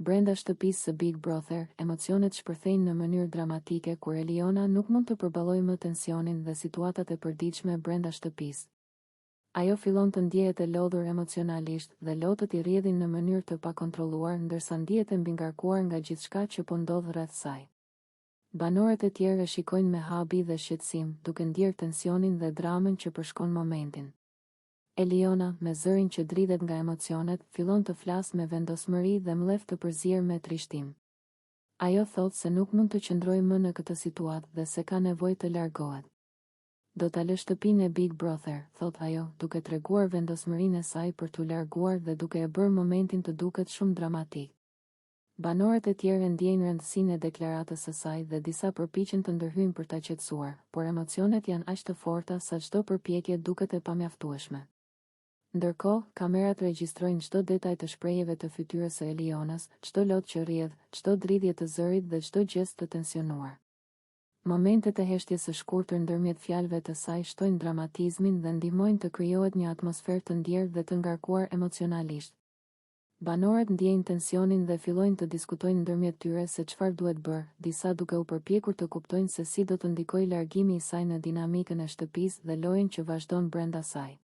Brenda shtëpisë së Big Brother, emocionet shpërthejnë në mënyrë dramatike kur Eliona nuk mund të përballojë më tensionin dhe situatat e përditshme brenda shtëpisë. Ajo fillon të ndjehet e lodhur emocionalisht dhe lotët i rrjedhin në mënyrë të pakontrolluar ndërsa ndihet e mbingarkuar nga gjithçka që po ndodh rreth saj. Banorët e tjerë e shikojnë me habi dhe shqetësim, duke ndjerë tensionin dhe dramën që përshkon momentin. Eliona, me zërin që dridhet nga emocionet, fillon të flasë me vendosmëri dhe mlef të përzier me trishtim. Ajo thot se nuk mund të qëndrojë më në këtë situatë dhe se ka nevojë të largohet. Do ta lë shtëpinë e Big Brother, thot ajo, duke treguar vendosmërinë e saj për t'u larguar dhe duke e bërë momentin të duket shumë dramatik. Banorët e tjerë ndjejnë rëndësinë e deklaratës së saj dhe disa përpiqen të ndërhyjnë për ta qetësuar, por emocionet janë aq të forta sa çdo përpjekje duket e pamjaftueshme. Ndërkohë, kamerat regjistrojnë çdo detaj të shprehjeve të fytyrës së Elionës, çdo lot që rrjedh, çdo dridhje të zërit dhe çdo gjest të tensionuar. Momentet e heshtjes së shkurtër ndërmjet fjalëve të saj shtojnë dramatizmin dhe ndihmojnë të krijohet një atmosferë të ndjerë dhe të ngarkuar emocionalisht. Banorët ndjejnë tensionin dhe fillojnë të diskutojnë ndërmjet tyre se çfarë duhet bërë, disa duke u përpjekur të kuptojnë se si do të ndikojë largimi i saj në dinamikën e shtëpisë dhe lojën që vazhdon brenda saj.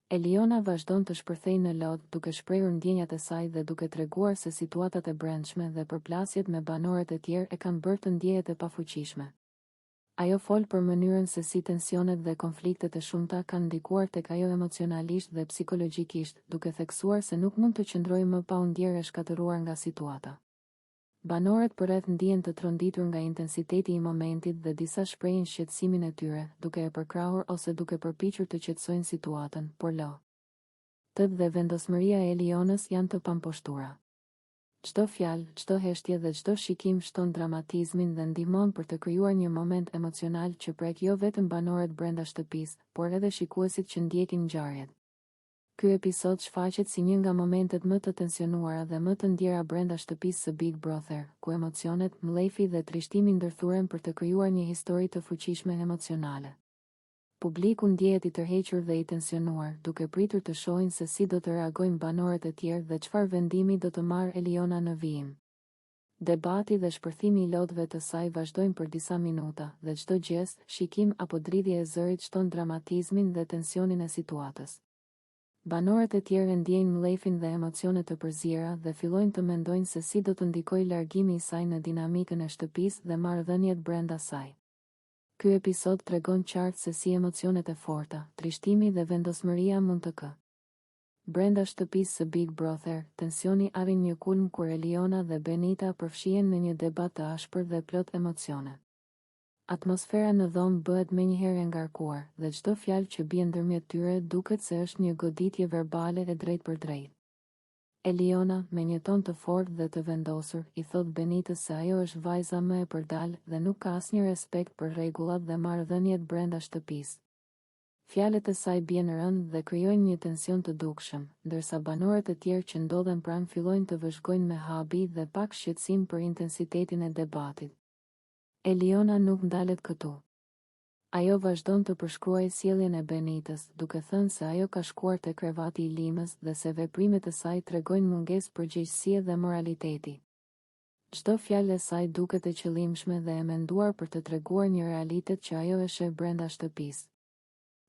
Eliona vazhdon të shpërthejë në lot, duke shprehur ndjenjat e saj dhe duke treguar se situatat e brendshme dhe përplasjet me banorët e tjerë e kanë bërë të ndjehet e pafuqishme. Ajo fol për mënyrën se si tensionet dhe konfliktet e shumta kanë ndikuar tek ajo emocionalisht dhe psikologjikisht, duke theksuar se nuk mund të qëndrojë më pa u ndjerë e shkatëruar nga situata. Banorët përreth ndihen të tronditur nga intensiteti i momentit dhe disa shprehin shqetësimin e tyre, duke e përkrahur ose duke përpiqur të qetësojnë situatën, por lotët dhe vendosmëria e Elionës janë të pamposhtura. Çdo fjalë, çdo heshtje dhe çdo shikim shton dramatizmin dhe ndihmon për të krijuar një moment emocional që prek jo vetëm banorët brenda shtëpisë, por edhe shikuesit që ndjekin ngjarjet. Ky episod shfaqet si një nga momentet më të tensionuara dhe më të ndjera brenda shtëpisë së Big Brother, ku emocionet, mlefi dhe trishtimi ndërthuren për të krijuar një histori të fuqishme emocionale. Publiku ndjehet i tërhequr dhe i tensionuar, duke pritur të shohin se si do të reagojnë banorët e tjerë dhe çfarë vendimi do të marrë Eliona në vijim. Debati dhe shpërthimi i lotëve të saj vazhdojnë për disa minuta, dhe çdo gjest, shikim apo dridhje e zërit shton dramatizmin dhe tensionin e situatës. Banorët e tjerë ndjejnë mlefin dhe emocionet të përziera dhe fillojnë të mendojnë se si do të ndikojë largimi i saj në dinamikën e shtëpisë dhe marrëdhëniet brenda saj. Ky episod tregon qartë se si emocionet e forta, trishtimi dhe vendosmëria mund të kë. Brenda shtëpisë së Big Brother, tensioni arrin një kulm kur Eliona dhe Benita përfshihen në një debat të ashpër dhe plot emocione. Atmosfera në dhomë bëhet menjëherë e ngarkuar, dhe çdo fjalë që bie ndërmjet tyre duket se është një goditje verbale e drejtë për drejtë. Eliona, me një ton të fortë dhe të vendosur, i thot Benitës se ajo është vajza më e përdalë dhe nuk ka asnjë respekt për rregullat dhe marrëdhëniet brenda shtëpisë. Fjalët e saj bien rënd dhe krijojnë një tension të dukshëm, ndërsa banorët e tjerë që ndodhen pranë fillojnë të vëzhgojnë me habi dhe pak shqetësim për intensitetin e debatit. Eliona nuk ndalet këtu. Ajo vazhdon të përshkruajë sjelljen e Benitës, duke thënë se ajo ka shkuar te krevati i limës dhe se veprimet e saj tregojnë mungesë përgjegjësie dhe moraliteti. Çdo fjalë e saj duket e qëllimshme dhe e menduar për të treguar një realitet që ajo e sheh brenda shtëpisë.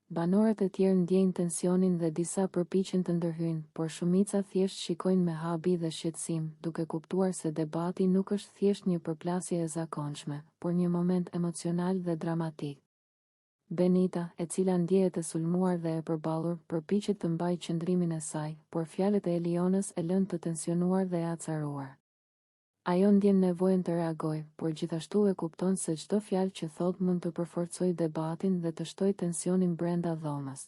Banorët e tjerë ndjejnë tensionin dhe disa përpiqen të ndërhyjnë, por shumica thjesht shikojnë me habi dhe shqetësim, duke kuptuar se debati nuk është thjesht një përplasje e zakonshme, por një moment emocional dhe dramatik. Benita, e cila ndjehet e sulmuar dhe e përballur, përpiqet të mbajë qëndrimin e saj, por fjalët e Elionës e lënë të tensionuar dhe e acaruar. Ajo ndjen nevojën të reagojë, por gjithashtu e kupton se çdo fjalë që thot mund të përforcojë debatin dhe të shtojë tensionin brenda dhomës.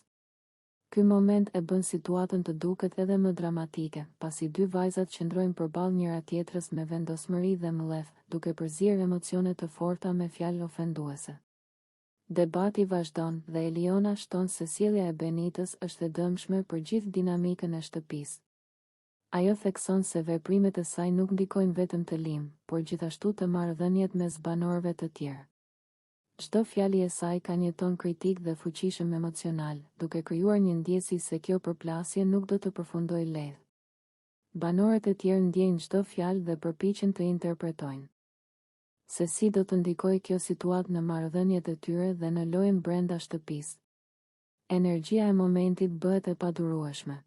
Ky moment e bën situatën të duket edhe më dramatike, pasi dy vajzat qëndrojnë përballë njëra tjetrës me vendosmëri dhe mlef, duke përzier emocione të forta me fjalë ofenduese. Debati vazhdon dhe Eliona shton se sjellja e Benitës është e dëmshme për gjithë dinamikën e shtëpisë. Ajo thekson se veprimet e saj nuk ndikojnë vetëm të lim, por gjithashtu të marrëdhëniet mes banorëve të tjerë. Çdo fjalë e saj ka një ton kritik dhe fuqishëm emocional, duke krijuar një ndjesi se kjo përplasje nuk do të përfundojë lehtë. Banorët e tjerë ndjejnë çdo fjalë dhe përpiqen të interpretojnë. Se si do të ndikojë kjo situatë në marrëdhëniet e tyre dhe në lojën brenda shtëpisë. Energjia e momentit bëhet e padurueshme.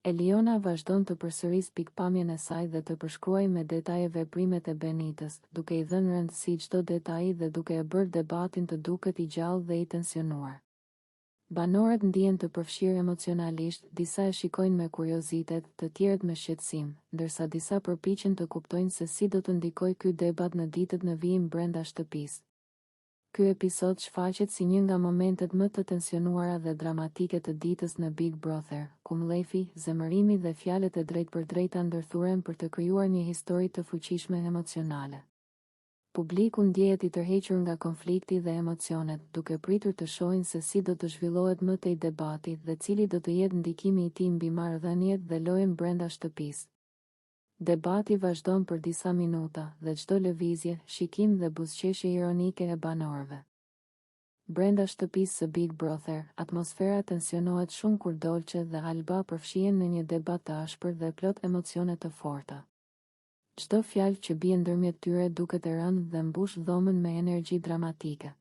Eliona vazhdon të përsëris pikpamjen e saj dhe të përshkruaj me detaje veprimet e Benitës, duke i dhënë rëndësi çdo detaji dhe duke e bërë debatin të duket i gjallë dhe i tensionuar. Banorët ndihen të përfshirë emocionalisht, disa e shikojnë me kuriozitet, të tjerët me shqetësim, ndërsa disa përpiqen të kuptojnë se si do të ndikojë ky debat në ditët në vijim brenda shtëpisë. Ky episod shfaqet si një nga momentet më të tensionuara dhe dramatike të ditës në Big Brother, ku mlefi, zemërimi dhe fjalët e drejtpërdrejta ndërthuren për të krijuar një histori të fuqishme emocionale. Publiku ndjehet i tërhequr nga konflikti dhe emocionet, duke pritur të shohin se si do të zhvillohet më tej debati dhe cili do të jetë ndikimi i tij mbi marrëdhëniet dhe lojën brenda shtëpisë. Debati vazhdon për disa minuta dhe çdo lëvizje, shikim dhe buzëqeshje ironike e banorëve. Brenda shtëpisë së Big Brother, atmosfera tensionohet shumë kur Dolce dhe Alba përfshihen në një debat të ashpër dhe plot emocione të forta. Çdo fjalë që bie ndërmjet tyre duket e rëndë dhe mbush dhomën me energji dramatike.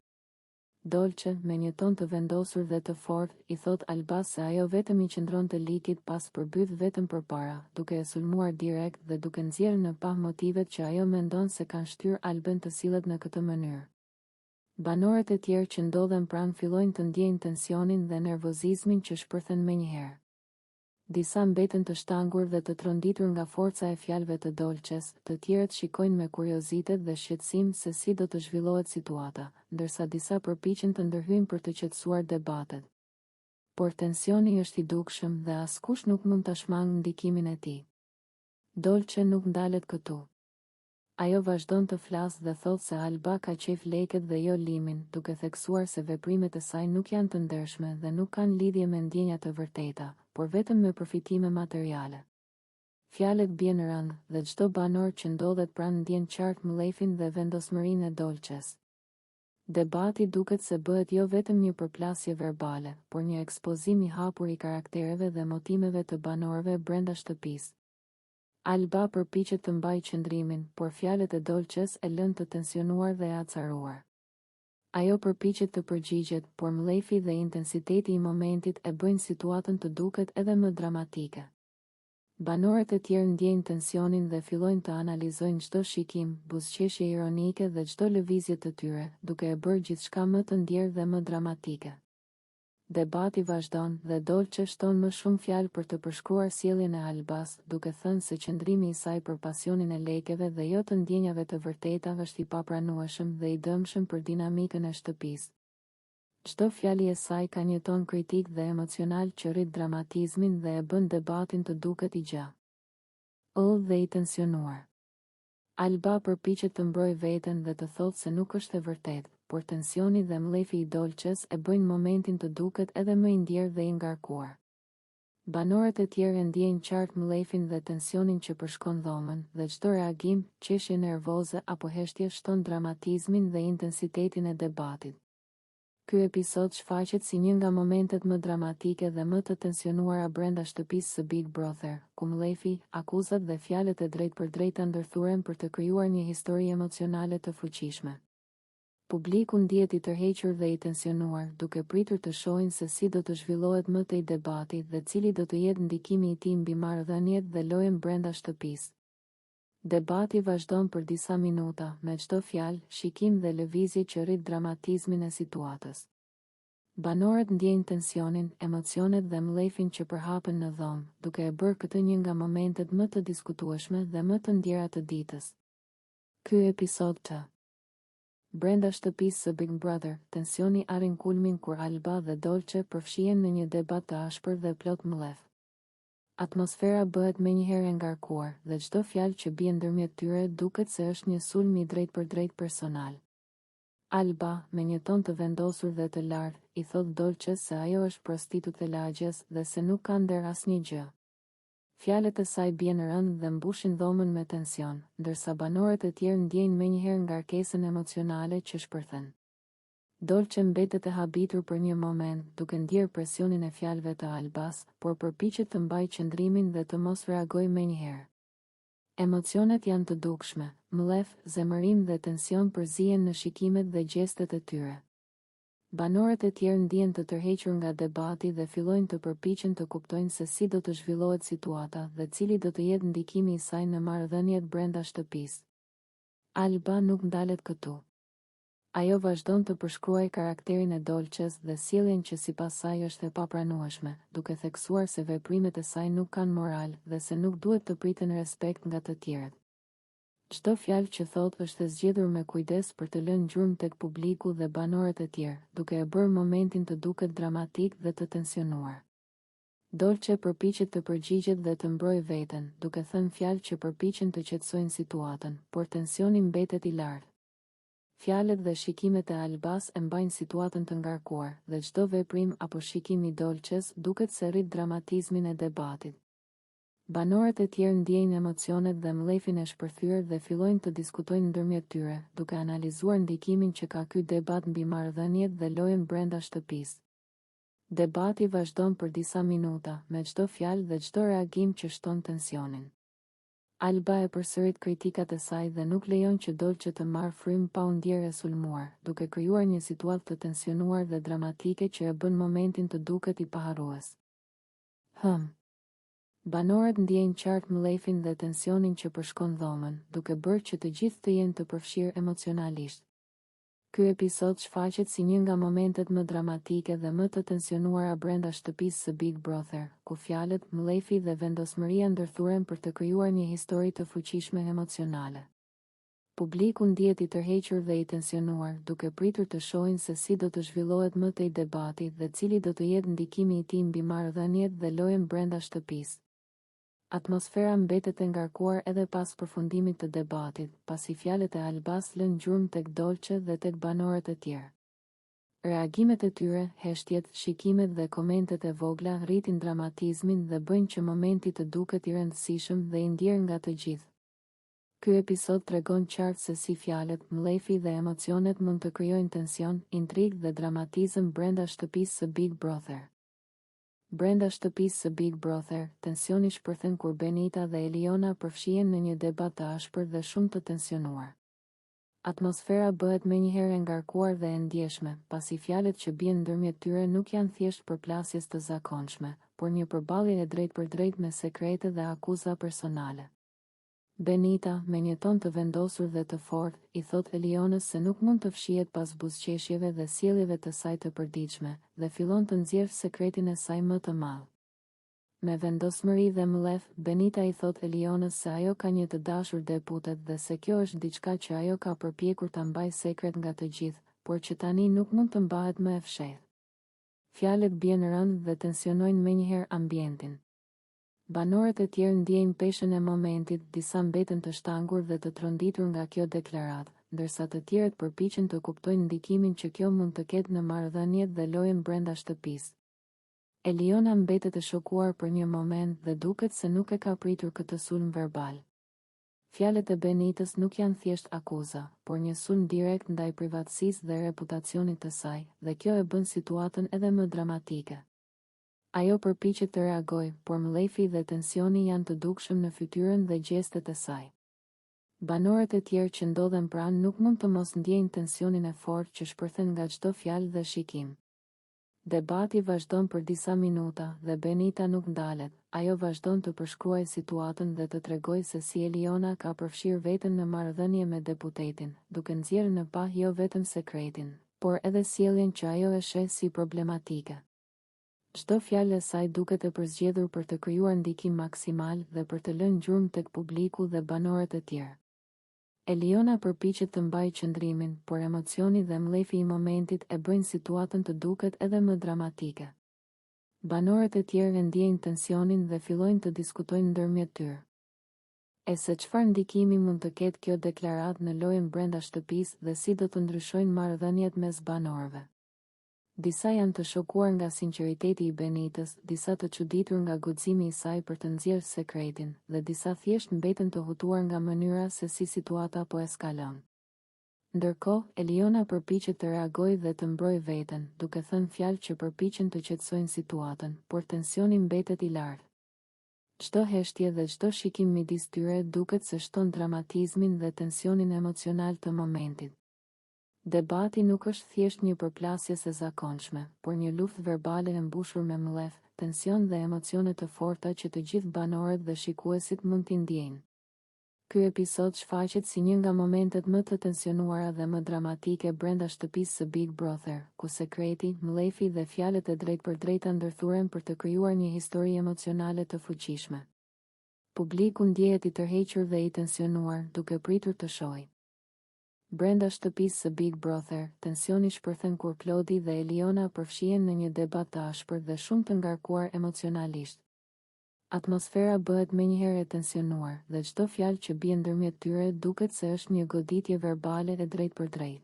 Dolce, me një ton të vendosur dhe të fortë, i thot Albas se ajo vetëm i qëndron të likit pas përbyth vetëm përpara, duke e sulmuar direkt dhe duke nxjerrë në pah motivet që ajo mendon se kanë shtyrë Alben të sillet në këtë mënyrë. Banorët e tjerë që ndodhen pranë fillojnë të ndjejnë tensionin dhe nervozizmin që shpërthen menjëherë. Disa mbeten të shtangur dhe të tronditur nga forca e fjalëve të Dolces, të tjerët shikojnë me kuriozitet dhe shqetësim se si do të zhvillohet situata, ndërsa disa përpiqen të ndërhyjnë për të qetësuar debatet. Por tensioni është i dukshëm dhe askush nuk mund ta shmangë ndikimin e tij. Dolce nuk ndalet këtu. Ajo vazhdon të flasë dhe thotë se Alba ka qef leket dhe jo limin, duke theksuar se veprimet e saj nuk janë të ndershme dhe nuk kanë lidhje me ndjenja të vërteta, por vetëm me përfitime materiale. Fjalët bien rënd dhe çdo banor që ndodhet pranë ndjen qartë mlefin dhe vendosmërinë e Dolces. Debati duket se bëhet jo vetëm një përplasje verbale, por një ekspozim i hapur i karaktereve dhe motiveve të banorëve brenda shtëpisë. Alba përpiqet të mbajë qëndrimin, por fjalët e Dolces e lën të tensionuar dhe acaruar. Ajo përpiqet të përgjigjet, por mlefi dhe intensiteti i momentit e bëjnë situatën të duket edhe më dramatike. Banorët e tjerë ndjejnë tensionin dhe fillojnë të analizojnë çdo shikim, buzëqeshje ironike dhe çdo lëvizje të tyre, duke e bërë gjithçka më të ndjerë dhe më dramatike. Debati vazhdon dhe Dolce shton më shumë fjalë për të përshkruar sjelljen e Albas, duke thënë se qëndrimi i saj për pasionin e lekeve dhe jo të ndjenjave të vërteta është i papranueshëm dhe i dëmshëm për dinamikën e shtëpisë. Çdo fjalë e saj ka një ton kritik dhe emocional që rrit dramatizmin dhe e bën debatin të duket i gjallë dhe i tensionuar. Alba përpiqet të mbrojë veten dhe të thotë se nuk është e vërtetë, por tensioni dhe mlefi i Dolces e bëjnë momentin të duket edhe më i ndjerë dhe i ngarkuar. Banorët e tjerë ndjejnë qartë mlefin dhe tensionin që përshkon dhomën, dhe çdo reagim, qeshje nervoze apo heshtje shton dramatizmin dhe intensitetin e debatit. Ky episod shfaqet si një nga momentet më dramatike dhe më të tensionuara brenda shtëpisë së Big Brother, ku mlefi, akuzat dhe fjalët e drejtpërdrejta ndërthuren për të krijuar një histori emocionale të fuqishme. Publiku ndihet i tërhequr dhe i tensionuar, duke pritur të shohin se si do të zhvillohet më tej debati dhe cili do të jetë ndikimi i tij mbi marrëdhëniet dhe lojën brenda shtëpisë. Debati vazhdon për disa minuta, me çdo fjalë, shikim dhe lëvizje që rrit dramatizmin e situatës. Banorët ndjejnë tensionin, emocionet dhe mlefin që përhapen në dhomë, duke e bërë këtë një nga momentet më të diskutueshme dhe më të ndjera të ditës. Ky episod të brenda shtëpisë së Big Brother, tensioni arrin kulmin kur Alba dhe Dolce përfshihen në një debat të ashpër dhe plot mlef. Atmosfera bëhet menjëherë e ngarkuar dhe çdo fjalë që bie ndërmjet tyre duket se është një sulm i drejtpërdrejt personal. Alba, me një ton të vendosur dhe të lartë, i thot Dolces se ajo është prostitutë e lagjes dhe se nuk ka nder asnjë gjë. Fjalët e saj bien rënd dhe mbushin dhomën me tension, ndërsa banorët e tjerë ndjejnë menjëherë ngarkesën emocionale që shpërthen. Dolce mbetet e habitur për një moment, duke ndjerë presionin e fjalëve të Albas, por përpiqet të mbajë qëndrimin dhe të mos reagojë menjëherë. Emocionet janë të dukshme, mllef, zemërim dhe tension përzihen në shikimet dhe gjestet e tyre. Banorët e tjerë ndihen të tërhequr nga debati dhe fillojnë të përpiqen të kuptojnë se si do të zhvillohet situata dhe cili do të jetë ndikimi i saj në marrëdhëniet brenda shtëpisë. Alba nuk ndalet këtu. Ajo vazhdon të përshkruaj karakterin e Dolces dhe sjelljen që sipas saj është e papranueshme, duke theksuar se veprimet e saj nuk kanë moral dhe se nuk duhet të priten respekt nga të tjerët. Çdo fjalë që thot është e zgjedhur me kujdes për të lënë gjurmë tek publiku dhe banorët e tjerë, duke e bërë momentin të duket dramatik dhe të tensionuar. Dolce përpiqet të përgjigjet dhe të mbrojë veten, duke thënë fjalë që përpiqen të qetësojnë situatën, por tensioni mbetet i lartë. Fjalët dhe shikimet e Albas e mbajnë situatën të ngarkuar, dhe çdo veprim apo shikim i Dolces duket se rrit dramatizmin e debatit. Banorët e tjerë ndjejnë emocionet dhe mllefin e shpërthyer dhe fillojnë të diskutojnë ndërmjet tyre, duke analizuar ndikimin që ka ky debat mbi marrëdhëniet dhe lojën brenda shtëpisë. Debati vazhdon për disa minuta, me çdo fjalë dhe çdo reagim që shton tensionin. Alba e përsërit kritikat e saj dhe nuk lejon që Dolce të marrë frymë pa u ndjerë e sulmuar, duke krijuar një situatë të tensionuar dhe dramatike që e bën momentin të duket i paharrues. Banorët ndjejnë qartë mllefin dhe tensionin që përshkon dhomën, duke bërë që të gjithë të jenë të përfshirë emocionalisht. Ky episod shfaqet si një nga momentet më dramatike dhe më të tensionuara brenda shtëpisë së Big Brother, ku fjalët, mlefi dhe vendosmëria ndërthuren për të krijuar një histori të fuqishme emocionale. Publiku ndihet i tërhequr dhe i tensionuar, duke pritur të shohin se si do të zhvillohet më tej debati dhe cili do të jetë ndikimi i tij mbi marrëdhëniet dhe lojën brenda shtëpisë. Atmosfera mbetet e ngarkuar edhe pas përfundimit të debatit, pasi fjalët e Albas lënë gjurmë tek Dolce dhe tek banorët e tjerë. Reagimet e tyre, heshtjet, shikimet dhe komentet e vogla rritin dramatizmin dhe bëjnë që momenti të duket i rëndësishëm dhe i ndjerë nga të gjithë. Ky episod tregon qartë se si fjalët, mlefi dhe emocionet mund të krijojnë tension, intrigë dhe dramatizëm brenda shtëpisë së Big Brother. Brenda shtëpisë së Big Brother, tensioni shpërthen kur Benita dhe Eliona përfshihen në një debat të ashpër dhe shumë të tensionuar. Atmosfera bëhet menjëherë e ngarkuar dhe e ndjeshme, pasi fjalët që bien ndërmjet tyre nuk janë thjesht përplasjes të zakonshme, por një përballje e drejtpërdrejtë me sekrete dhe akuza personale. Benita, me një ton të vendosur dhe të fortë, i thot Elionës se nuk mund të fshihet pas buzëqeshjeve dhe sjelljeve të saj të përditshme, dhe fillon të nxjerrë sekretin e saj më të madh. Me vendosmëri dhe mllef, Benita i thot Elionës se ajo ka një të dashur deputet dhe se kjo është diçka që ajo ka përpjekur ta mbajë sekret nga të gjithë, por që tani nuk mund të mbahet më e fshehtë. Fjalët bien rënd dhe tensionojnë menjëherë ambientin. Banorët e tjerë ndjejnë peshën e momentit, disa mbeten të shtangur dhe të tronditur nga kjo deklaratë, ndërsa të tjerët përpiqen të kuptojnë ndikimin që kjo mund të ketë në marrëdhëniet dhe lojën brenda shtëpisë. Eliona mbetet e shokuar për një moment dhe duket se nuk e ka pritur këtë sulm verbal. Fjalët e Benitës nuk janë thjesht akuza, por një sulm direkt ndaj privatësisë dhe reputacionit të saj, dhe kjo e bën situatën edhe më dramatike. Ajo përpiqet të reagojë, por mlefi dhe tensioni janë të dukshëm në fytyrën dhe gjestet e saj. Banorët e tjerë që ndodhen pranë nuk mund të mos ndjejnë tensionin e fortë që shpërthen nga çdo fjalë dhe shikim. Debati vazhdon për disa minuta dhe Benita nuk ndalet, ajo vazhdon të përshkruajë situatën dhe të tregojë se si Eliona ka përfshirë veten në marrëdhënie me deputetin, duke nxjerrë në pa jo vetëm sekretin, por edhe sjelljen që ajo e sheh si problematike. Çdo fjalë e saj duket e përzgjedhur për të krijuar ndikim maksimal dhe për të lënë gjurmë tek publiku dhe banorët e tjerë. Eliona përpiqet të mbajë qëndrimin, por emocioni dhe mlefi i momentit e bëjnë situatën të duket edhe më dramatike. Banorët e tjerë ndjejnë tensionin dhe fillojnë të diskutojnë ndërmjet tyre. E se çfarë ndikimi mund të ketë kjo deklaratë në lojën brenda shtëpisë dhe si do të ndryshojnë marrëdhëniet mes banorëve. Disa janë të shokuar nga sinqeriteti i Benitës, disa të çuditur nga guximi i saj për të nxjerrë sekretin, dhe disa thjesht mbeten të hutuar nga mënyra se si situata po eskalon. Ndërkohë, Eliona përpiqet të reagojë dhe të mbrojë veten, duke thënë fjalë që përpiqen të qetësojnë situatën, por tensioni mbetet i lartë. Çdo heshtje dhe çdo shikim midis tyre duket se shton dramatizmin dhe tensionin emocional të momentit. Debati nuk është thjesht një përplasje e zakonshme, por një luftë verbale e mbushur me mllef, tension dhe emocione të forta që të gjithë banorët dhe shikuesit mund t'i ndjejnë. Ky episod shfaqet si një nga momentet më të tensionuara dhe më dramatike brenda shtëpisë së Big Brother, ku sekreti, mlefi dhe fjalët e drejtpërdrejta ndërthuren për të krijuar një histori emocionale të fuqishme. Publiku ndjehet i tërhequr dhe i tensionuar, duke pritur të shohë. Brenda shtëpisë së Big Brother, tensioni shpërthen kur Klodi dhe Eliona përfshihen në një debat të ashpër dhe shumë të ngarkuar emocionalisht. Atmosfera bëhet menjëherë e tensionuar dhe çdo fjalë që bie ndërmjet tyre duket se është një goditje verbale e drejtpërdrejtë.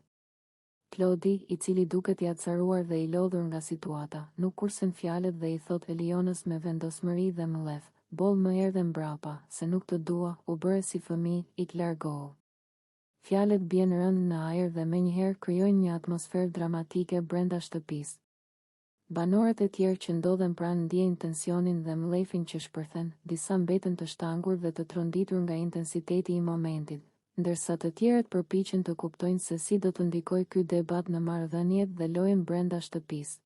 Klodi, i cili duket i acaruar dhe i lodhur nga situata, nuk kursen fjalët dhe i thot Elionës me vendosmëri dhe mllef, "Boll më erdhe mbrapa, se nuk të dua, u bëre si fëmijë, ik largohu." Fjalët bien rënd në ajër dhe menjëherë krijojnë një atmosferë dramatike brenda shtëpisë. Banorët e tjerë që ndodhen pranë ndjejnë tensionin dhe mllefin që shpërthen, disa mbeten të shtangur dhe të tronditur nga intensiteti i momentit, ndërsa të tjerët përpiqen të kuptojnë se si do të ndikojë ky debat në marrëdhëniet dhe lojën brenda shtëpisë.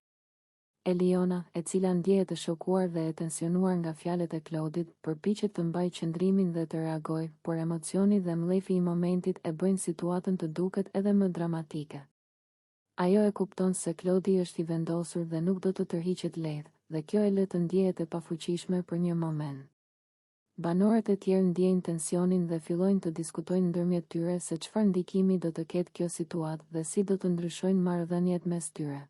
Eliona, e cila ndjehet e shokuar dhe e tensionuar nga fjalët e Klodit, përpiqet të mbajë qëndrimin dhe të reagojë, por emocioni dhe mlefi i momentit e bëjnë situatën të duket edhe më dramatike. Ajo e kupton se Klodi është i vendosur dhe nuk do të tërhiqet lehtë, dhe kjo e lë të ndjehet e pafuqishme për një moment. Banorët e tjerë ndjejnë tensionin dhe fillojnë të diskutojnë ndërmjet tyre se çfarë ndikimi do të ketë kjo situatë dhe si do të ndryshojnë marrëdhëniet mes tyre.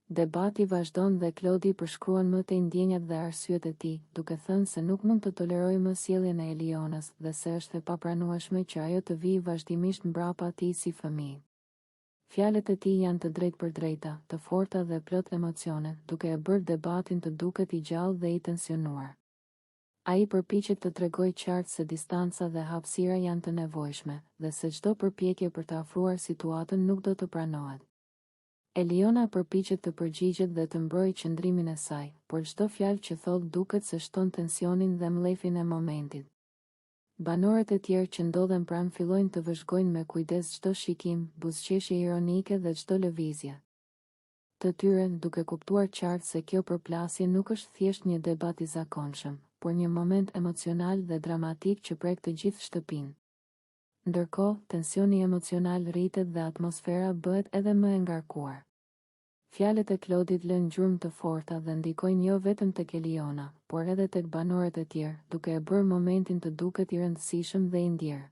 Debati vazhdon dhe Klodi përshkruan më tej ndjenjat dhe arsyet e tij, duke thënë se nuk mund të tolerojë më sjelljen e Elionës dhe se është e papranueshme që ajo të vijë vazhdimisht mbrapa tij si fëmijë. Fjalët e tij janë të drejtpërdrejta, të forta dhe plot emocione, duke e bërë debatin të duket i gjallë dhe i tensionuar. Ai përpiqet të tregojë qartë se distanca dhe hapësira janë të nevojshme, dhe se çdo përpjekje për të afruar situatën nuk do të pranohet. Eliona përpiqet të përgjigjet dhe të mbrojë qëndrimin e saj, por çdo fjalë që thotë duket se shton tensionin dhe mllefin e momentit. Banorët e tjerë që ndodhen pranë fillojnë të vëzhgojnë me kujdes çdo shikim, buzëqeshje ironike dhe çdo lëvizje. Të tyre, duke kuptuar qartë se kjo përplasje nuk është thjesht një debat i zakonshëm, por një moment emocional dhe dramatik që prek të gjithë shtëpinë. Ndërkohë, tensioni emocional rritet dhe atmosfera bëhet edhe më e ngarkuar. Fjalët e Klodit lënë gjurmë të forta dhe ndikojnë jo vetëm tek Eliona, por edhe tek banorët e tjerë, duke e bërë momentin të duket i rëndësishëm dhe i ndjerë.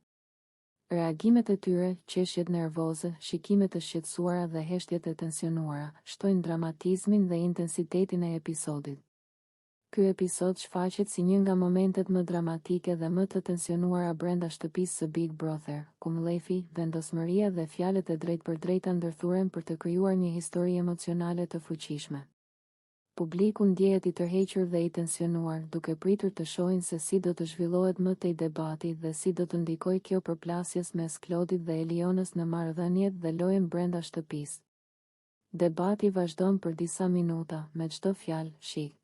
Reagimet e tyre, qeshjet nervoze, shikimet të shqetësuara dhe heshtjet e tensionuara, shtojnë dramatizmin dhe intensitetin e episodit. Ky episod shfaqet si një nga momentet më dramatike dhe më të tensionuara brenda shtëpisë së Big Brother, ku mlefi, vendosmëria dhe fjalët e drejtpërdrejta ndërthuren për të krijuar një histori emocionale të fuqishme. Publiku ndjehet i tërhequr dhe i tensionuar, duke pritur të shohin se si do të zhvillohet më tej debati dhe si do të ndikojë kjo përplasjes mes Klodit dhe Elionës në marrëdhëniet dhe lojën brenda shtëpisë. Debati vazhdon për disa minuta, me çdo fjalë, shik,